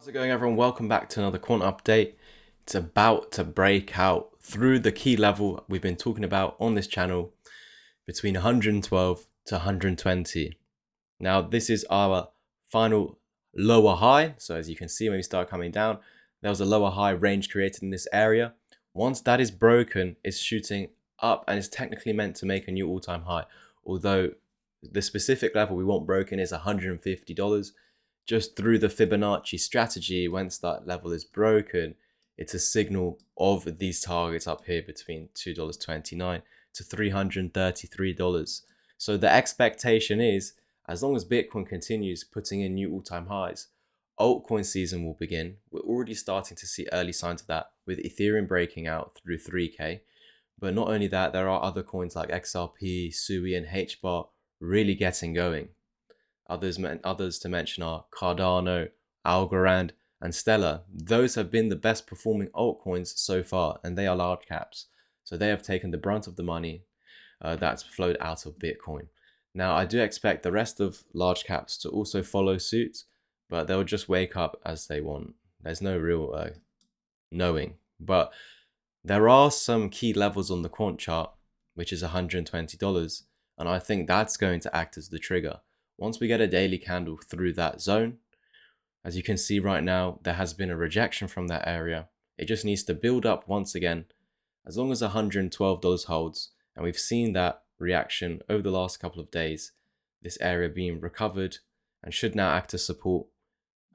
How's it going, everyone? Welcome back to another quant update. It's about to break out through the key level we've been talking about on this channel between 112 to 120. Now, this is our final lower high. So as you can see, when we start coming down, there was a lower high range created in this area. Once that is broken, it's shooting up and is technically meant to make a new all-time high. Although the specific level we want broken is $150. Just through the Fibonacci strategy, once that level is broken, it's a signal of these targets up here between $2.29 to $333. So the expectation is, as long as Bitcoin continues putting in new all-time highs, altcoin season will begin. We're already starting to see early signs of that with Ethereum breaking out through 3K. But not only that, there are other coins like XRP, SUI, and HBAR really getting going. Others to mention are Cardano, Algorand, and Stellar. Those have been the best performing altcoins so far, and they are large caps. So they have taken the brunt of the money that's flowed out of Bitcoin. Now, I do expect the rest of large caps to also follow suit, but they'll just wake up as they want. There's no real knowing. But there are some key levels on the quant chart, which is $120, and I think that's going to act as the trigger. Once we get a daily candle through that zone, as you can see right now, there has been a rejection from that area. It just needs to build up once again. As long as $112 holds, and we've seen that reaction over the last couple of days, this area being recovered and should now act as support.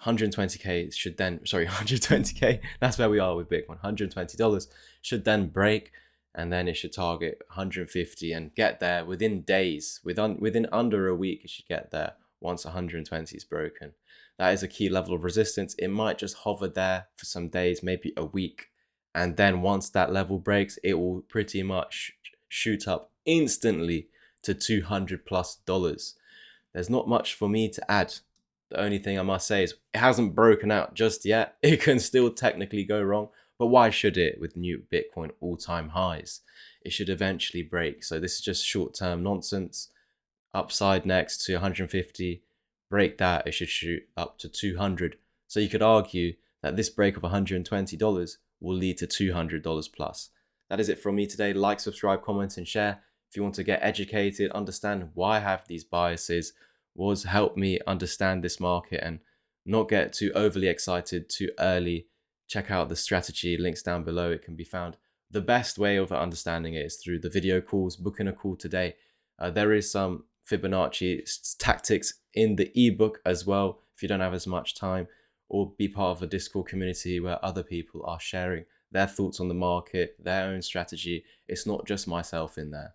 120k should then, 120k, that's where we are with Bitcoin. $120 should then break, and then it should target 150 and get there within days. Within under a week, it should get there once 120 is broken. That is a key level of resistance. It might just hover there for some days, maybe a week. And then once that level breaks, it will pretty much shoot up instantly to $200+. There's not much for me to add. The only thing I must say is it hasn't broken out just yet. It can still technically go wrong. But why should it with new Bitcoin all-time highs? It should eventually break. So this is just short-term nonsense. Upside next to 150, break that, it should shoot up to 200. So you could argue that this break of $120 will lead to $200 plus. That is it from me today. Like, subscribe, comment, and share. If you want to get educated, understand why I have these biases, help me understand this market and not get too overly excited too early. Check out the strategy, links down below. It can be found. The best way of understanding it is through the video calls. Booking a call today. There is some Fibonacci tactics in the ebook as well if you don't have as much time, or be part of a Discord community where other people are sharing their thoughts on the market, their own strategy. It's not just myself in there.